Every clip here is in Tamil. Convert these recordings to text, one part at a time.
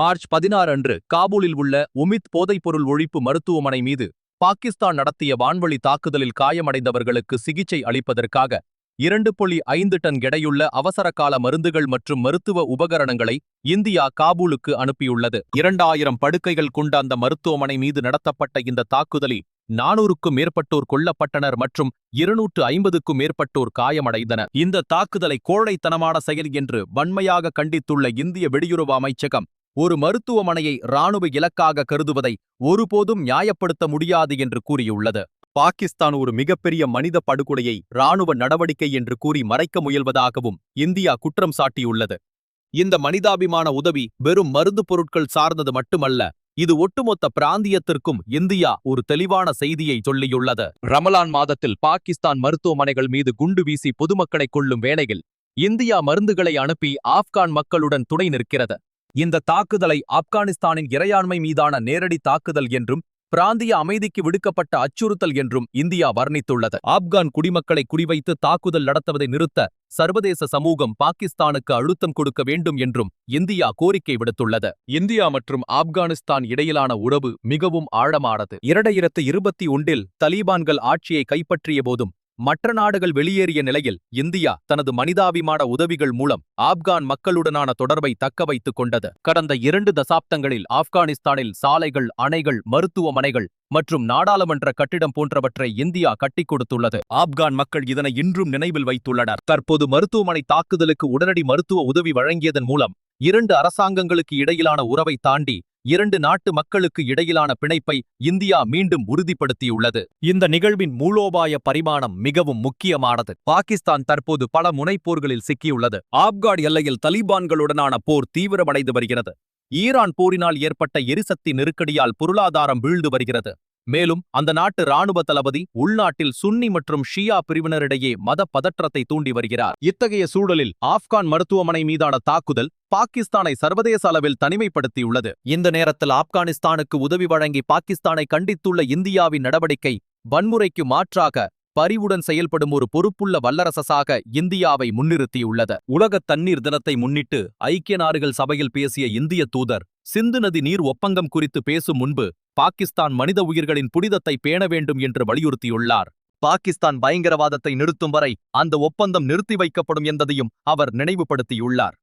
மார்ச் 16 அன்று காபூலில் உள்ள உமித் போதைப்பொருள் ஒழிப்பு மருத்துவமனை மீது பாகிஸ்தான் நடத்திய வான்வழி தாக்குதலில் காயமடைந்தவர்களுக்கு சிகிச்சை அளிப்பதற்காக 2.5 டன் எடையுள்ள அவசரகால மருந்துகள் மற்றும் மருத்துவ உபகரணங்களை இந்தியா காபூலுக்கு அனுப்பியுள்ளது. 2000 படுக்கைகள் கொண்ட அந்த மருத்துவமனை மீது நடத்தப்பட்ட இந்த தாக்குதலில் 400க்கும் மேற்பட்டோர் கொல்லப்பட்டனர் மற்றும் 250க்கும் மேற்பட்டோர் காயமடைந்தனர். இந்த தாக்குதலை கோழைத்தனமான செயல் என்று வன்மையாக கண்டித்துள்ள இந்திய வெளியுறவு அமைச்சகம் ஒரு மருத்துவமனையை இராணுவ இலக்காக கருதுவதை ஒருபோதும் நியாயப்படுத்த முடியாது என்று கூறியுள்ளது. பாகிஸ்தான் ஒரு மிகப்பெரிய மனித படுகொலையை இராணுவ நடவடிக்கை என்று கூறி மறைக்க முயல்வதாகவும் இந்தியா குற்றம் சாட்டியுள்ளது. இந்த மனிதாபிமான உதவி வெறும் மருந்து பொருட்கள் சார்ந்தது மட்டுமல்ல, இது ஒட்டுமொத்த பிராந்தியத்திற்கும் இந்தியா ஒரு தெளிவான செய்தியை சொல்லியுள்ளது. ரமலான் மாதத்தில் பாகிஸ்தான் மருத்துவமனைகள் மீது குண்டு வீசி பொதுமக்களை கொள்ளும் வேளையில் இந்தியா மருந்துகளை அனுப்பி ஆப்கான் மக்களுடன் துணை நிற்கிறது. இந்த தாக்குதலை ஆப்கானிஸ்தானின் இறையாண்மை மீதான நேரடி தாக்குதல் என்றும் பிராந்திய அமைதிக்கு விடுக்கப்பட்ட அச்சுறுத்தல் என்றும் இந்தியா வர்ணித்துள்ளது. ஆப்கான் குடிமக்களை குறிவைத்து தாக்குதல் நடத்துவதை நிறுத்த சர்வதேச சமூகம் பாகிஸ்தானுக்கு அழுத்தம் கொடுக்க வேண்டும் என்றும் இந்தியா கோரிக்கை விடுத்துள்ளது. இந்தியா மற்றும் ஆப்கானிஸ்தான் இடையிலான உறவு மிகவும் ஆழமானது. 2021 தலீபான்கள் ஆட்சியை கைப்பற்றிய போதும் மற்ற நாடுகள் வெளியேறிய நிலையில் இந்தியா தனது மனிதாபிமான உதவிகள் மூலம் ஆப்கான் மக்களுடனான தொடர்பை தக்க வைத்துக் கொண்டது. கடந்த 2 தசாப்தங்களில் ஆப்கானிஸ்தானில் சாலைகள், அணைகள், மருத்துவமனைகள் மற்றும் நாடாளுமன்ற கட்டிடம் போன்றவற்றை இந்தியா கட்டிக் கொடுத்துள்ளது. ஆப்கான் மக்கள் இதனை இன்றும் நினைவில் வைத்துள்ளனர். தற்போது மருத்துவமனை தாக்குதலுக்கு உடனடி மருத்துவ உதவி வழங்கியதன் மூலம் 2 அரசாங்கங்களுக்கு இடையிலான உறவை தாண்டி 2 நாட்டு மக்களுக்கு இடையிலான பிணைப்பை இந்தியா மீண்டும் உறுதிப்படுத்தியுள்ளது. இந்த நிகழ்வின் மூலோபாய பரிமாணம் மிகவும் முக்கியமானது. பாகிஸ்தான் தற்போது பல முனைப்போர்களில் சிக்கியுள்ளது. ஆப்கான் எல்லையில் தலிபான்களுடனான போர் தீவிரமடைந்து வருகிறது. ஈரான் போரினால் ஏற்பட்ட எரிசக்தி நெருக்கடியால் பொருளாதாரம் வீழ்ந்து வருகிறது. மேலும் அந்த நாட்டு இராணுவ தளபதி உள்நாட்டில் சுன்னி மற்றும் ஷியா பிரிவினரிடையே மத பதற்றத்தை தூண்டி வருகிறார். இத்தகைய சூழலில் ஆப்கான் மருத்துவமனை மீதான தாக்குதல் பாகிஸ்தானை சர்வதேச அளவில் தனிமைப்படுத்தியுள்ளது. இந்த நேரத்தில் ஆப்கானிஸ்தானுக்கு உதவி வழங்கி பாகிஸ்தானை கண்டித்துள்ள இந்தியாவின் நடவடிக்கை வன்முறைக்கு மாற்றாக பரிவுடன் செயல்படும் ஒரு பொறுப்புள்ள வல்லரசாக இந்தியாவை முன்னிறுத்தியுள்ளது. உலக தண்ணீர் தினத்தை முன்னிட்டு ஐக்கிய நாடுகள் சபையில் பேசிய இந்திய தூதர் சிந்து நதி நீர் ஒப்பந்தம் குறித்து பேசும் முன்பு பாகிஸ்தான் மனித உயிர்களின் புனிதத்தை பேண வேண்டும் என்று வலியுறுத்தியுள்ளார். பாகிஸ்தான் பயங்கரவாதத்தை நிறுத்தும் வரை அந்த ஒப்பந்தம் நிறுத்தி வைக்கப்படும் என்பதையும் அவர் நினைவுபடுத்தியுள்ளார்.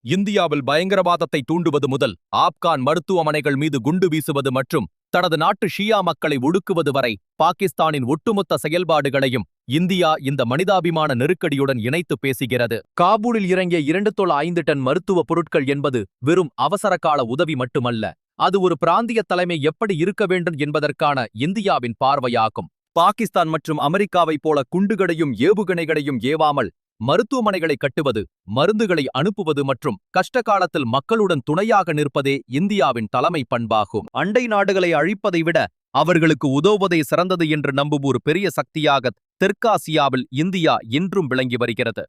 இந்தியாவில் பயங்கரவாதத்தை தூண்டுவது முதல் ஆப்கான் மருத்துவமனைகள் மீது குண்டு வீசுவது மற்றும் தனது நாட்டு ஷியா மக்களை ஒடுக்குவது வரை பாகிஸ்தானின் ஒட்டுமொத்த செயல்பாடுகளையும் இந்தியா இந்த மனிதாபிமான நெருக்கடியுடன் இணைத்து பேசுகிறது. காபூலில் இறங்கிய 2.5 டன் மருத்துவ பொருட்கள் என்பது வெறும் அவசரகால உதவி மட்டுமல்ல, அது ஒரு பிராந்திய தலைமை எப்படி இருக்க வேண்டும் என்பதற்கான இந்தியாவின் பார்வையாகும். பாகிஸ்தான் மற்றும் அமெரிக்காவைப் போல குண்டுகளையும் ஏவுகணைகளையும் ஏவாமல் மருத்துவமனைகளை கட்டுவது, மருந்துகளை அனுப்புவது மற்றும் கஷ்ட காலத்தில் மக்களுடன் துணையாக நிற்பதே இந்தியாவின் தலைமை பண்பாகும். அண்டை நாடுகளை அழிப்பதை விட அவர்களுக்கு உதவுவதே சிறந்தது என்று நம்பும் ஒரு பெரிய சக்தியாக தெற்காசியாவில் இந்தியா இன்றும் விளங்கி வருகிறது.